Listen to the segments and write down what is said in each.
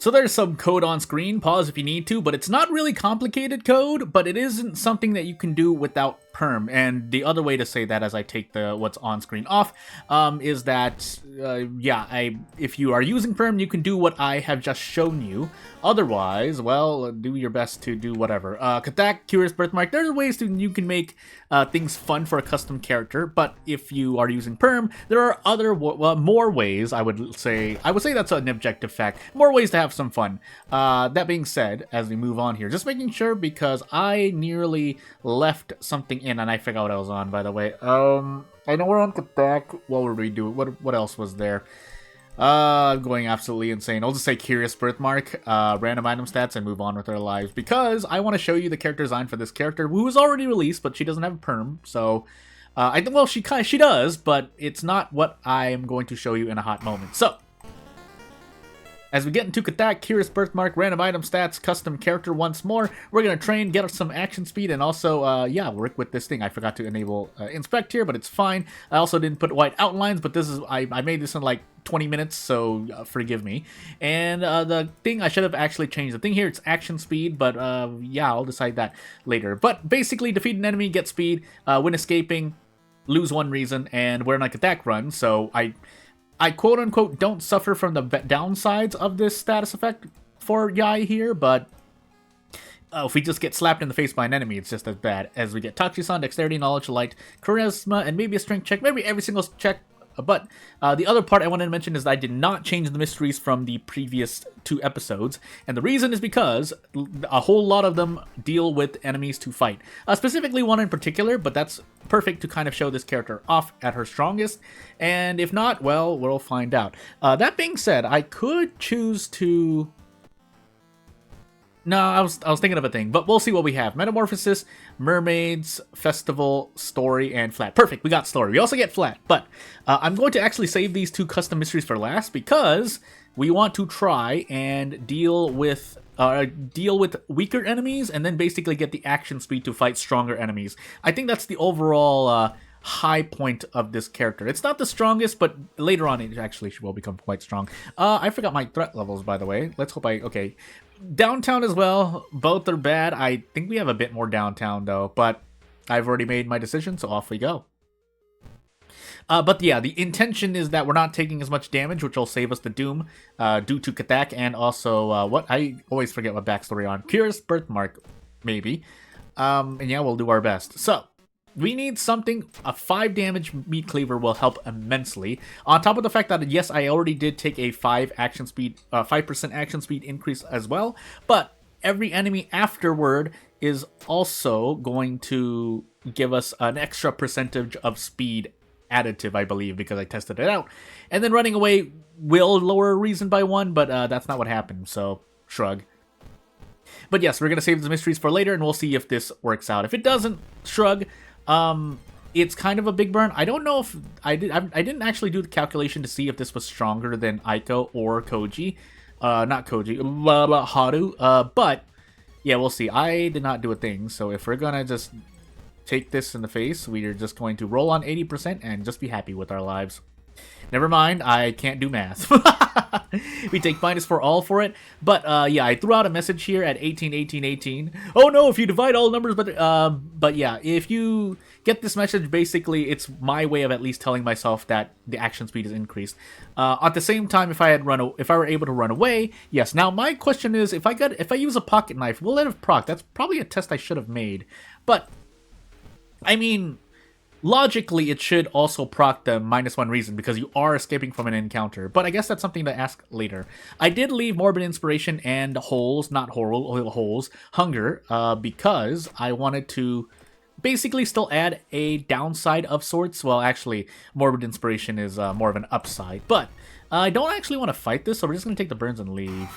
So there's some code on screen, pause if you need to, but it's not really complicated code, but it isn't something that you can do without PERM. And the other way to say that, as I take the what's on screen off, is that, if you are using PERM, you can do what I have just shown you. Otherwise, well, do your best to do whatever. Katak, Curious Birthmark, there's ways you can make things fun for a custom character, but if you are using PERM, there are other, more ways, I would say that's an objective fact, more ways to have some fun. That being said, as we move on here, just making sure, because I nearly left something in, and I forgot what I was on, by the way. I know we're on Katak. What were we doing? What else was there? Going absolutely insane. I'll just say Curious Birthmark, random item stats, and move on with our lives, because I want to show you the character design for this character, who was already released, but she doesn't have a PERM, so... I think, well, she does, but it's not what I am going to show you in a hot moment. So, as we get into Katak, Curious Birthmark, random item stats, custom character once more, we're going to train, get us some action speed, and also, work with this thing. I forgot to enable inspect here, but it's fine. I also didn't put white outlines, but this is, I made this in like 20 minutes, so forgive me. And the thing, I should have actually changed the thing here. It's action speed, but I'll decide that later. But basically, defeat an enemy, get speed, when escaping, lose 1 reason, and we're in like a Katak run, so I quote-unquote don't suffer from the downsides of this status effect for Yai here, but if we just get slapped in the face by an enemy, it's just as bad. As we get Tachi-san, Dexterity, Knowledge, Light, Charisma, and maybe a Strength check, maybe every single check. But the other part I wanted to mention is that I did not change the mysteries from the previous 2 episodes, and the reason is because a whole lot of them deal with enemies to fight. Specifically one in particular, but that's perfect to kind of show this character off at her strongest, and if not, well, we'll find out. That being said, I could choose to... No, I was thinking of a thing, but we'll see what we have. Metamorphosis, Mermaids, Festival, Story, and Flat. Perfect, we got Story. We also get Flat, but I'm going to actually save these 2 custom mysteries for last, because we want to try and deal with weaker enemies, and then basically get the action speed to fight stronger enemies. I think that's the overall high point of this character. It's not the strongest, but later on it actually will become quite strong. I forgot my threat levels, by the way. Let's hope okay. Downtown as well, both are bad. I think we have a bit more downtown though, but I've already made my decision, so off we go. But yeah, the intention is that we're not taking as much damage, which will save us the doom due to Katak, and also what I always forget what backstory on. Curious Birthmark, maybe. And yeah, we'll do our best. So, we need something. A 5 damage meat cleaver will help immensely. On top of the fact that, yes, I already did take a 5% action speed increase as well, but every enemy afterward is also going to give us an extra percentage of speed additive, I believe, because I tested it out. And then running away will lower reason by 1, but that's not what happened, so shrug. But yes, we're going to save the mysteries for later, and we'll see if this works out. If it doesn't, shrug. It's kind of a big burn. I don't know if I didn't actually do the calculation to see if this was stronger than Aiko or Koji. Not Koji, Haru. But yeah, we'll see. I did not do a thing, so if we're gonna just take this in the face, we are just going to roll on 80% and just be happy with our lives. Never mind, I can't do math. We take -4 all for it. But yeah, I threw out a message here at 18, 18, 18. Oh no, if you divide all numbers, but yeah, if you get this message, basically it's my way of at least telling myself that the action speed is increased. At the same time, if I were able to run away, yes. Now my question is, if I use a pocket knife, will it have proc? That's probably a test I should have made. But I mean, logically, it should also proc the -1 reason, because you are escaping from an encounter. But I guess that's something to ask later. I did leave Morbid Inspiration and Holes, not Horror, Holes, Hunger, because I wanted to basically still add a downside of sorts. Well, actually, Morbid Inspiration is more of an upside. But I don't actually want to fight this, so we're just going to take the burns and leave.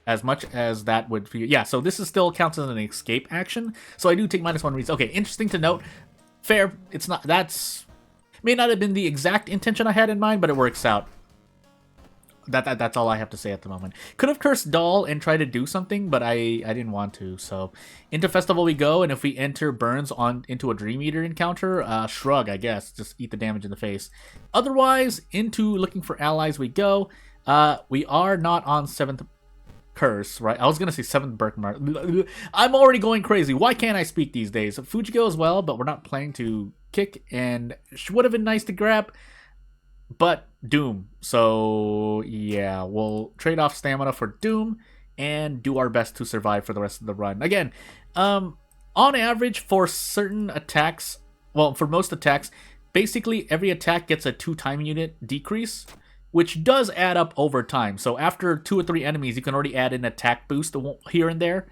As much as that would be... Yeah, so this is still counts as an escape action. So I do take -1 reason. Okay, interesting to note. Fair, it's not, that's, may not have been the exact intention I had in mind, but it works out. That's all I have to say at the moment. Could have cursed Doll and tried to do something, but I didn't want to, so. Into Festival we go, and if we enter Burns into a Dream Eater encounter, shrug, I guess. Just eat the damage in the face. Otherwise, into Looking for Allies we go. We are not on 7th curse, right? I was gonna say 7th birthmark. I'm already going crazy. Why can't I speak these days? Fujiko as well, but we're not planning to kick, and would have been nice to grab, but Doom. So yeah, we'll trade off stamina for Doom and do our best to survive for the rest of the run. Again, on average for certain attacks, well, for most attacks, basically every attack gets a 2 time unit decrease, which does add up over time. So after 2 or 3 enemies, you can already add an attack boost here and there.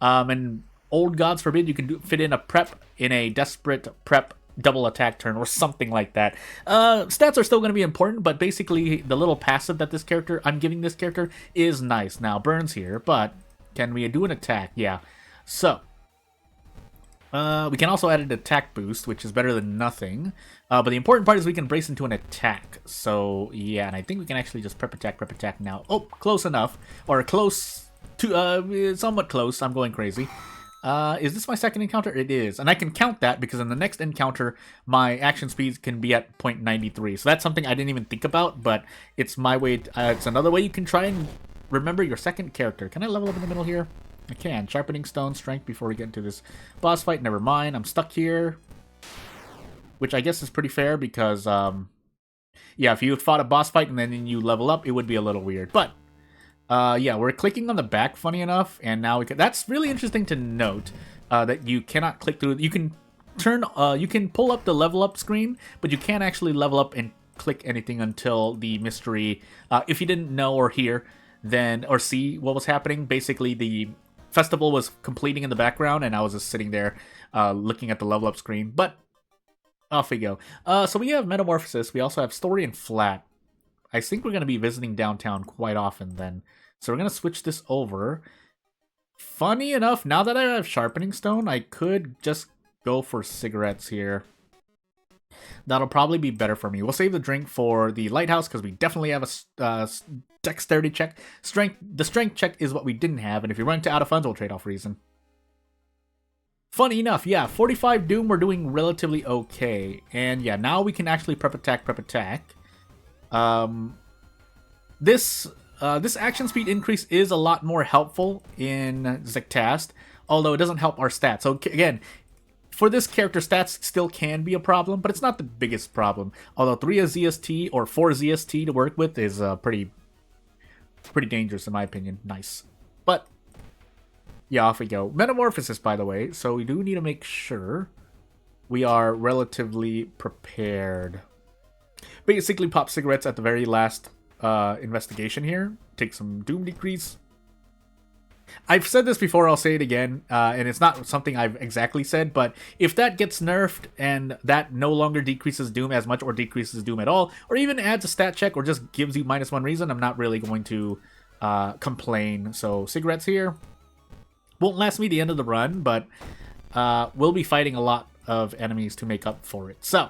And old gods forbid you can fit in a prep in a desperate prep double attack turn or something like that. Stats are still going to be important, but basically the little passive that I'm giving this character is nice. Now, burns here, but can we do an attack? Yeah. So, we can also add an attack boost, which is better than nothing. But the important part is we can brace into an attack. So, yeah, and I think we can actually just prep attack now. Oh, close enough. Or close to, somewhat close. I'm going crazy. Is this my second encounter? It is. And I can count that because in the next encounter, my action speeds can be at 0.93. So that's something I didn't even think about, but it's my way. It's another way you can try and remember your second character. Can I level up in the middle here? I can. Sharpening Stone, Strength before we get into this boss fight. Never mind. I'm stuck here. Which I guess is pretty fair because, yeah, if you fought a boss fight and then you level up, it would be a little weird. But yeah, we're clicking on the back, funny enough, and now we can. That's really interesting to note that you cannot click through. You can you can pull up the level up screen, but you can't actually level up and click anything until the mystery. If you didn't know or hear, then or see what was happening, basically the festival was completing in the background, and I was just sitting there looking at the level up screen. But off we go. So we have Metamorphosis. We also have Story and Flat. I think we're going to be visiting downtown quite often then. So we're going to switch this over. Funny enough, now that I have Sharpening Stone, I could just go for cigarettes here. That'll probably be better for me. We'll save the drink for the lighthouse because we definitely have a dexterity check. The strength check is what we didn't have, and if you run out of funds, we'll trade off reason. Funny enough, yeah, 45 Doom, we're doing relatively okay. And yeah, now we can actually prep attack. This action speed increase is a lot more helpful in Zektast, although it doesn't help our stats. So again, for this character, stats still can be a problem, but it's not the biggest problem. Although 3 ZST or 4 ZST to work with is pretty dangerous in my opinion. Nice. But yeah, off we go. Metamorphosis, by the way, so we do need to make sure we are relatively prepared. Basically, pop cigarettes at the very last investigation here. Take some Doom decrease. I've said this before, I'll say it again, and it's not something I've exactly said, but if that gets nerfed and that no longer decreases Doom as much or decreases Doom at all, or even adds a stat check or just gives you -1 reason, I'm not really going to complain. So cigarettes here. Won't last me the end of the run, but we'll be fighting a lot of enemies to make up for it. So,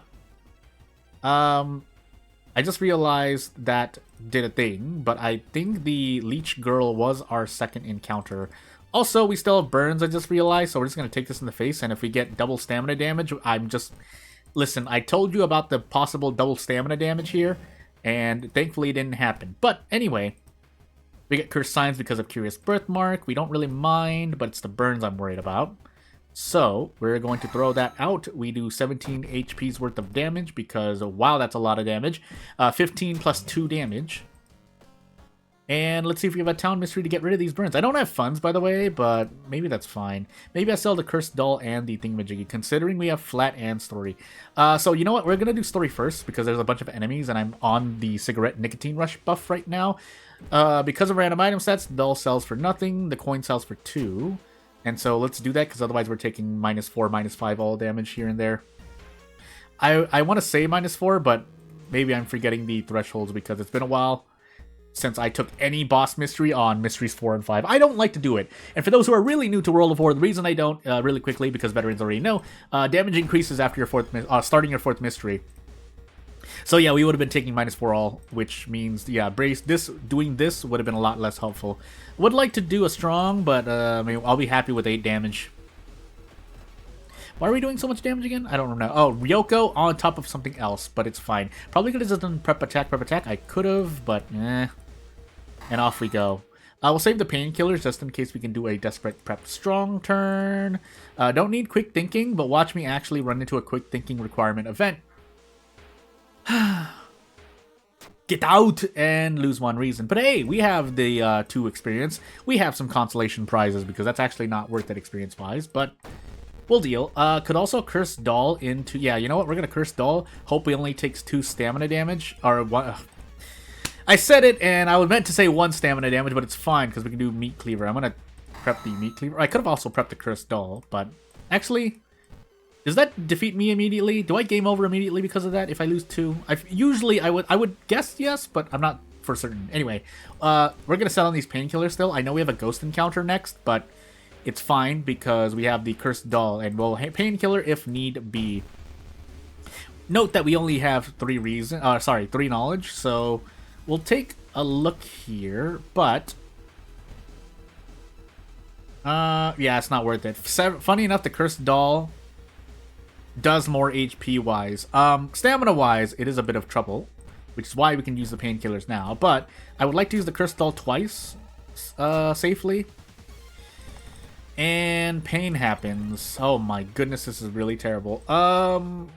I just realized that did a thing, but I think the Leech Girl was our second encounter. Also, we still have burns, I just realized, so we're just going to take this in the face, and if we get double stamina damage, Listen, I told you about the possible double stamina damage here, and thankfully it didn't happen. But anyway, we get Cursed Signs because of Curious Birthmark. We don't really mind, but it's the burns I'm worried about. So, we're going to throw that out. We do 17 HP's worth of damage because, wow, that's a lot of damage. 15 plus 2 damage. And let's see if we have a town mystery to get rid of these burns. I don't have funds, by the way, but maybe that's fine. Maybe I sell the Cursed Doll and the Thingamajiggy, considering we have Flat and Story. So, you know what? We're going to do Story first because there's a bunch of enemies, and I'm on the Cigarette Nicotine Rush buff right now. Because of random item sets, Doll sells for nothing. The coin sells for 2. And so let's do that, because otherwise we're taking -4, -5 all damage here and there. I want to say -4, but maybe I'm forgetting the thresholds because it's been a while since I took any boss mystery on Mysteries 4 and 5. I don't like to do it. And for those who are really new to World of War, the reason I don't, really quickly, because veterans already know, damage increases after your starting your 4th mystery. So yeah, we would have been taking -4 all, which means, yeah, doing this would have been a lot less helpful. Would like to do a strong, but I mean, I'll be happy with 8 damage. Why are we doing so much damage again? I don't know. Oh, Ryoko on top of something else, but it's fine. Probably could have just done prep attack. I could have, but eh. And off we go. We'll save the painkillers just in case we can do a desperate prep strong turn. Don't need quick thinking, but watch me actually run into a quick thinking requirement event. Get out and lose one reason. But hey, we have the 2 experience. We have some consolation prizes because that's actually not worth it experience-wise, but we'll deal. Could also curse Doll into... Yeah, you know what? We're going to curse Doll. Hope he only takes 2 stamina damage. Or 1... I said it, and I was meant to say 1 stamina damage, but it's fine because we can do Meat Cleaver. I'm going to prep the Meat Cleaver. I could have also prepped the cursed Doll, but... Actually... Does that defeat me immediately? Do I game over immediately because of that if I lose 2? Usually I would guess yes, but I'm not for certain. Anyway, we're going to sell on these painkillers still. I know we have a ghost encounter next, but it's fine because we have the cursed doll and we'll painkiller if need be. Note that we only have 3 knowledge, so we'll take a look here, but yeah, it's not worth it. Funny enough, the cursed doll does more HP wise. Stamina wise, it is a bit of trouble, which is why we can use the painkillers now. But I would like to use the cursed doll twice safely. And pain happens. Oh my goodness, this is really terrible. I'm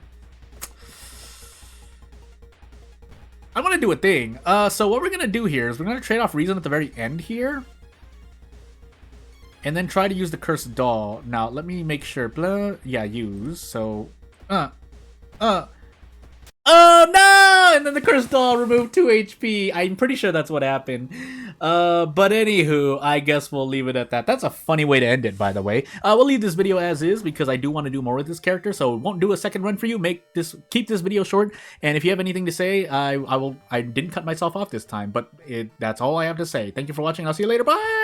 gonna do a thing. So what we're gonna do here is we're gonna trade off reason at the very end here. And then try to use the cursed doll. Now, let me make sure. Blah, yeah, use. So, oh no! And then the cursed doll removed 2 HP. I'm pretty sure that's what happened. But anywho, I guess we'll leave it at that. That's a funny way to end it, by the way. We'll leave this video as is because I do want to do more with this character. So, won't do a second run for you. Keep this video short. And if you have anything to say, I didn't cut myself off this time, but that's all I have to say. Thank you for watching. I'll see you later. Bye.